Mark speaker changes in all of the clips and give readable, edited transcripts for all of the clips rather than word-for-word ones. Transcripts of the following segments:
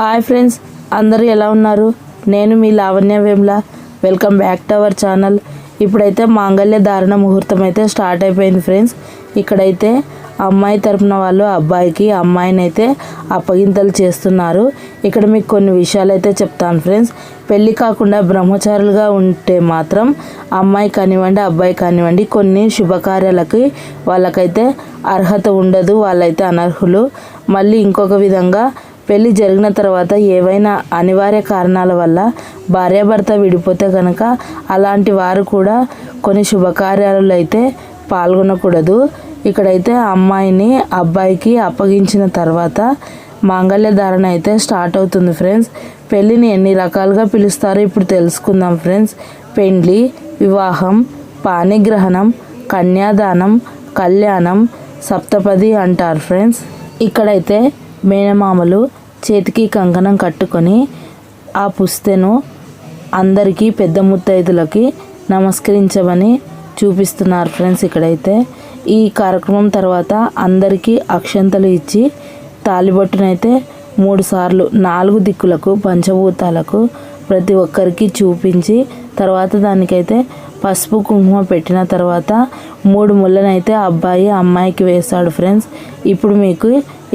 Speaker 1: Hi friends, అందరూ ఎలా ఉన్నారు? నేను మీ Lavanya Vemla. Welcome back to our channel. ఇప్పుడైతే మాంగళ్య ధారణ ముహూర్తం అయితే స్టార్ట్ అయిపోయింది ఫ్రెండ్స్. ఇక్కడైతే అమ్మాయి తరపున వాళ్ళు అబ్బాయికి అమ్మాయిని అయితే అప్పగింతలు చేస్తున్నారు. ఇక్కడ మీకు కొన్ని విషయాలు అయితే చెప్తాను ఫ్రెండ్స్. పెళ్ళి కాకుండా బ్రహ్మచారులుగా ఉంటే మాత్రం అమ్మాయి కానివ్వండి అబ్బాయి కానివ్వండి కొన్ని శుభకార్యాలకి వాళ్ళకైతే అర్హత ఉండదు, వాళ్ళైతే అనర్హులు. మళ్ళీ ఇంకొక విధంగా పెళ్ళి జరిగిన తర్వాత ఏవైనా అనివార్య కారణాల వల్ల భార్యాభర్త విడిపోతే కనుక అలాంటి వారు కూడా కొన్ని శుభకార్యాలలో అయితే పాల్గొనకూడదు. ఇక్కడైతే అమ్మాయిని అబ్బాయికి అప్పగించిన తర్వాత మాంగళ్య ధారణ అయితే స్టార్ట్ అవుతుంది ఫ్రెండ్స్. పెళ్ళిని ఎన్ని రకాలుగా పిలుస్తారో ఇప్పుడు తెలుసుకుందాం ఫ్రెండ్స్. పెండ్లి, వివాహం, పాణిగ్రహణం, కన్యాదానం, కళ్యాణం, సప్తపది అంటారు ఫ్రెండ్స్. ఇక్కడైతే మేనమామలు చేతికి కంకణం కట్టుకొని ఆ పుస్తెను అందరికీ పెద్ద ముత్తైదులకి నమస్కరించమని చూపిస్తున్నారు ఫ్రెండ్స్. ఇక్కడైతే ఈ కార్యక్రమం తర్వాత అందరికీ అక్షంతలు ఇచ్చి తాలిబొట్టునైతే 3 సార్లు 4 దిక్కులకు పంచభూతాలకు ప్రతి ఒక్కరికి చూపించి తర్వాత దానికైతే పసుపు కుంకుమ పెట్టిన తర్వాత 3 ముళ్ళనైతే అబ్బాయి అమ్మాయికి వేస్తాడు ఫ్రెండ్స్. ఇప్పుడు మీకు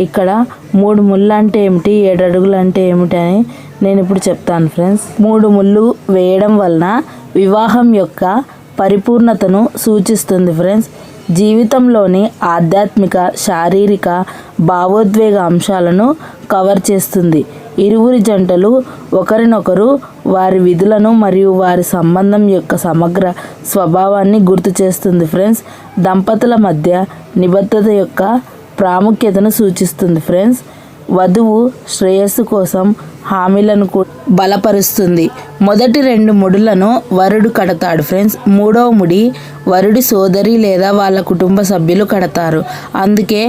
Speaker 1: ఇక్కడ 3 ముళ్ళు అంటే ఏమిటి, 7 అడుగులు అంటే ఏమిటి అని నేను ఇప్పుడు చెప్తాను ఫ్రెండ్స్. 3 ముళ్ళు వేయడం వలన వివాహం యొక్క పరిపూర్ణతను సూచిస్తుంది ఫ్రెండ్స్. జీవితంలోని ఆధ్యాత్మిక, శారీరక, భావోద్వేగ అంశాలను కవర్ చేస్తుంది. ఇరువురి జంటలు ఒకరినొకరు వారి విధులను మరియు వారి సంబంధం యొక్క సమగ్ర స్వభావాన్ని గుర్తు చేస్తుంది ఫ్రెండ్స్. దంపతుల మధ్య నిబద్ధత యొక్క ప్రాముఖ్యతను సూచిస్తుంది ఫ్రెండ్స్. వధువు శ్రేయస్సు కోసం హామీలను బలపరుస్తుంది. మొదటి 2 ముడులను వరుడు కడతాడు ఫ్రెండ్స్. 3వ ముడి వరుడి సోదరి లేదా వాళ్ళ కుటుంబ సభ్యులు కడతారు. అందుకే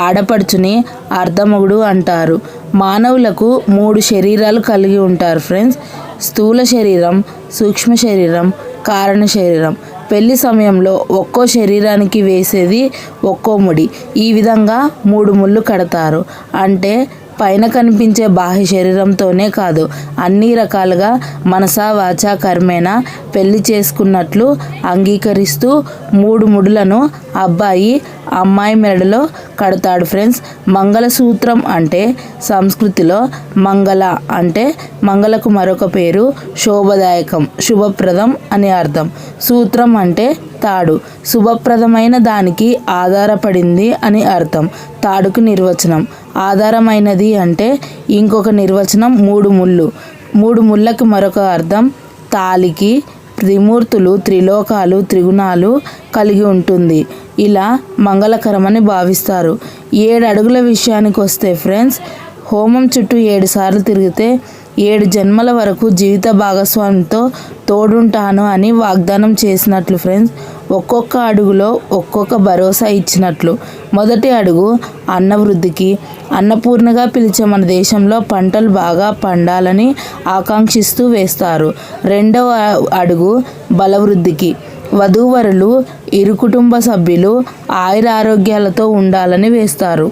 Speaker 1: ఆడపడుచుని అర్ధమగుడు అంటారు. మానవులకు 3 శరీరాలు కలిగి ఉంటారు ఫ్రెండ్స్. స్థూల శరీరం, సూక్ష్మ శరీరం, కారణ శరీరం. పెళ్లి సమయంలో ఒక్కో శరీరానికి వేసేది ఒక్కో ముడి. ఈ విధంగా 3 ముళ్ళు కడతారు. అంటే పైన కనిపించే బాహ్య శరీరంతోనే కాదు, అన్ని రకాలుగా మనసా వాచా కర్మేణ పెళ్లి చేసుకున్నట్లు అంగీకరిస్తూ 3 ముడులను అబ్బాయి అమ్మాయి మెడలో కడతాడు ఫ్రెండ్స్. మంగళసూత్రం అంటే సంస్కృతిలో మంగళ అంటే మంగళకు మరొక పేరు శోభదాయకం, శుభప్రదం అని అర్థం. సూత్రం అంటే తాడు, శుభప్రదమైన దానికి ఆధారపడింది అని అర్థం. తాడుకు నిర్వచనం. ఆధారమైనది అంటే ఇంకొక నిర్వచనం 3 ముళ్ళు. 3 ముళ్ళకి మరొక అర్థం తాళికి త్రిమూర్తులు, త్రిలోకాలు, త్రిగుణాలు కలిగి ఉంటుంది. ఇలా మంగళకరమని భావిస్తారు. 7 అడుగుల విషయానికి వస్తే ఫ్రెండ్స్, హోమం చుట్టూ 7 సార్లు తిరిగితే 7 జన్మల వరకు జీవిత భాగస్వామితో తోడుంటాను అని వాగ్దానం చేసినట్లు ఫ్రెండ్స్. ఒక్కొక్క అడుగులో ఒక్కొక్క భరోసా ఇచ్చినట్లు. మొదటి అడుగు అన్నవృద్ధికి. అన్నపూర్ణగా పిలిచే మన దేశంలో పంటలు బాగా పండాలని ఆకాంక్షిస్తూ వేస్తారు. 2వ అడుగు బలవృద్ధికి. వధూవరులు ఇరు కుటుంబ సభ్యులు ఆయురారోగ్యాలతో ఉండాలని వేస్తారు.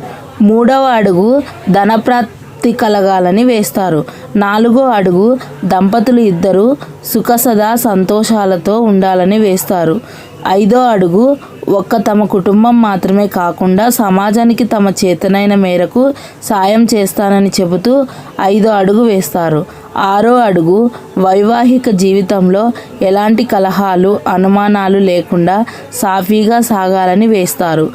Speaker 1: 3వ అడుగు ధనప్రాప్తి కలగాలని వేస్తారు. 4వ అడుగు దంపతులు ఇద్దరు సుఖసదా సంతోషాలతో ఉండాలని వేస్తారు. 5వ అడుగు తమ కుటుంబం మాత్రమే కాకుండా సమాజానికి తమ చేతనైన మేరకు సాయం చేస్తానని చెబుతూ 5వ అడుగు వేస్తారు. 6వ అడుగు వైవాహిక జీవితంలో ఎలాంటి కలహాలు, అనుమానాలు లేకుండా సాఫీగా సాగాలని వేస్తారు.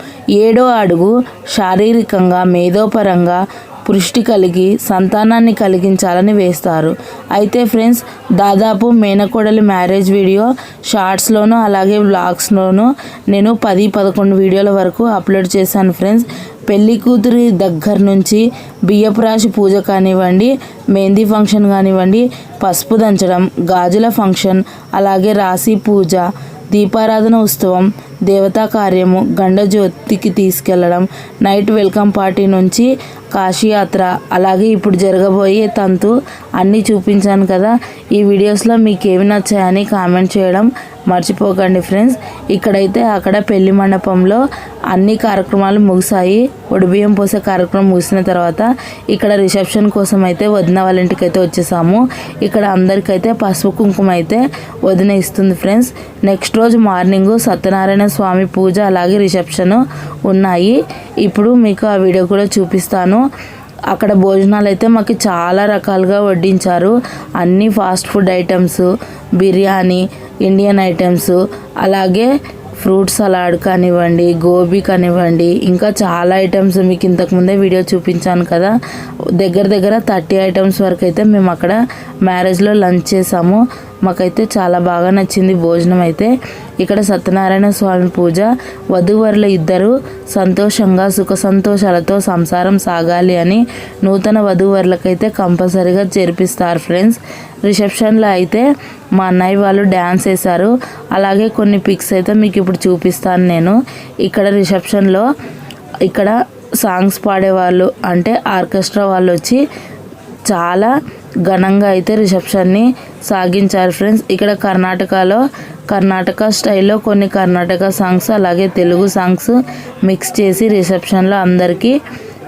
Speaker 1: 7వ అడుగు శారీరకంగా, మేధోపరంగా పుష్టి కలిగి సంతానాన్ని కలిగించాలని వేస్తారు. అయితే ఫ్రెండ్స్, దాదాపు మేనకోడలి మ్యారేజ్ వీడియో షార్ట్స్లోను అలాగే వ్లాగ్స్లోను నేను 10-11 వీడియోల వరకు అప్లోడ్ చేశాను ఫ్రెండ్స్. పెళ్లి కూతురి దగ్గర నుంచి బియ్యపు రాశి పూజ కానివ్వండి, మెహందీ ఫంక్షన్ కానివ్వండి, పసుపు దంచడం, గాజుల ఫంక్షన్, అలాగే రాశి పూజ, దీపారాధన ఉత్సవం, దేవతా కార్యము, గండజ్యోతికి తీసుకెళ్లడం, నైట్ వెల్కమ్ పార్టీ నుంచి కాశీయాత్ర, అలాగే ఇప్పుడు జరగబోయే తంతు అన్నీ చూపించాను కదా. ఈ వీడియోస్లో మీకు ఏమి నచ్చాయని కామెంట్ చేయడం మర్చిపోకండి ఫ్రెండ్స్. ఇక్కడైతే అక్కడ పెళ్లి మండపంలో అన్ని కార్యక్రమాలు ముగిసాయి. ఒడిబియ్యం పోసే కార్యక్రమం ముగిసిన తర్వాత ఇక్కడ రిసెప్షన్ కోసం అయితే వదిన వాళ్ళ ఇంటికి అయితే వచ్చేసాము. ఇక్కడ అందరికైతే పసుపు కుంకుమ అయితే వదిన ఇస్తుంది ఫ్రెండ్స్. నెక్స్ట్ రోజు మార్నింగ్ సత్యనారాయణ స్వామి పూజ అలాగే రిసెప్షన్ ఉన్నాయి. ఇప్పుడు మీకు ఆ వీడియో కూడా చూపిస్తాను. అక్కడ భోజనాలు అయితే మాకు చాలా రకాలుగా వడ్డించారు. అన్ని fast food items, biryani, Indian items, అలాగే ఫ్రూట్ సలాడ్ కానివ్వండి, గోబీ కానివ్వండి, ఇంకా చాలా ఐటమ్స్ మీకు ఇంతకుముందే వీడియో చూపించాను కదా. దగ్గర 30 ఐటమ్స్ వరకు అయితే మేము అక్కడ మ్యారేజ్లో లంచ్ చేసాము. మాకైతే చాలా బాగా నచ్చింది భోజనం అయితే. ఇక్కడ సత్యనారాయణ స్వామి పూజ, వధూవరులు ఇద్దరు సంతోషంగా సుఖ సంతోషాలతో సంసారం సాగాలి అని నూతన వధూవరులకైతే కంపల్సరీగా చేర్పిస్తారు ఫ్రెండ్స్. రిసెప్షన్లో అయితే మా అన్నయ్య వాళ్ళు డ్యాన్స్ వేశారు. అలాగే కొన్ని పిక్స్ అయితే మీకు ఇప్పుడు చూపిస్తాను నేను. ఇక్కడ రిసెప్షన్లో ఇక్కడ సాంగ్స్ పాడేవాళ్ళు అంటే ఆర్కెస్ట్రా వాళ్ళు వచ్చి చాలా ఘనంగా అయితే రిసెప్షన్ని సాగించారు ఫ్రెండ్స్. ఇక్కడ కర్ణాటక స్టైల్లో కొన్ని కర్ణాటక సాంగ్స్ అలాగే తెలుగు సాంగ్స్ మిక్స్ చేసి రిసెప్షన్లో అందరికీ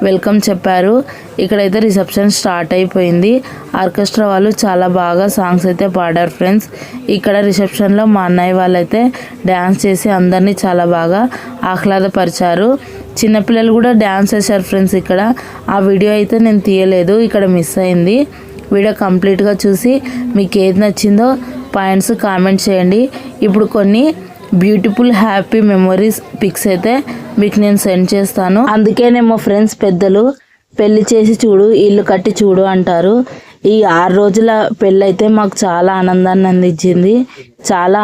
Speaker 1: వెల్కమ్ చెప్పారు. ఇక్కడైతే రిసెప్షన్ స్టార్ట్ అయిపోయింది. ఆర్కెస్ట్రా వాళ్ళు చాలా బాగా సాంగ్స్ అయితే పాడారు ఫ్రెండ్స్. ఇక్కడ రిసెప్షన్లో మా అన్నయ్య వాళ్ళైతే డ్యాన్స్ చేసి అందరినీ చాలా బాగా ఆహ్లాదపరిచారు. చిన్నపిల్లలు కూడా డ్యాన్స్ చేశారు ఫ్రెండ్స్. ఇక్కడ ఆ వీడియో అయితే నేను తీయలేదు, ఇక్కడ మిస్ అయింది. వీడియో కంప్లీట్గా చూసి మీకు ఏది నచ్చిందో పాయింట్స్ కామెంట్ చేయండి. ఇప్పుడు కొన్ని బ్యూటిఫుల్ హ్యాపీ మెమొరీస్ పిక్స్ అయితే మీకు నేను సెండ్ చేస్తాను. అందుకేనేమో ఫ్రెండ్స్ పెద్దలు పెళ్లి చేసి చూడు ఇల్లు కట్టి చూడు అంటారు. ఈ 6 రోజుల పెళ్ళి అయితే మాకు చాలా ఆనందాన్ని అందించింది.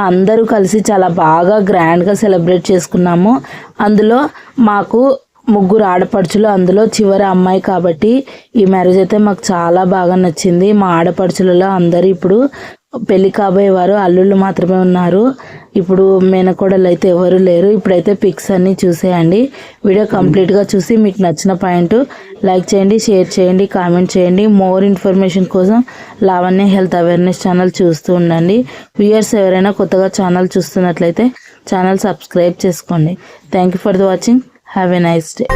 Speaker 1: అందరూ కలిసి చాలా బాగా గ్రాండ్గా సెలబ్రేట్ చేసుకున్నాము. అందులో మాకు 3 ఆడపడుచులు, అందులో చివరి అమ్మాయి కాబట్టి ఈ మ్యారేజ్ అయితే మాకు చాలా బాగా నచ్చింది. మా ఆడపడుచులలో అందరూ ఇప్పుడు పెళ్లి కాబోయేవారు అల్లుళ్ళు మాత్రమే ఉన్నారు. ఇప్పుడు మేనకోడలు అయితే ఎవరు లేరు. ఇప్పుడైతే పిక్స్ అన్నీ చూసేయండి. వీడియో కంప్లీట్గా చూసి మీకు నచ్చిన పాయింట్ లైక్ చేయండి, షేర్ చేయండి, కామెంట్ చేయండి. మోర్ ఇన్ఫర్మేషన్ కోసం లావణ్య హెల్త్ అవేర్నెస్ ఛానల్ చూస్తూ ఉండండి. వ్యూయర్స్ ఎవరైనా కొత్తగా ఛానల్ చూస్తున్నట్లయితే ఛానల్ సబ్స్క్రైబ్ చేసుకోండి. Thank you for the watching. Have a nice day.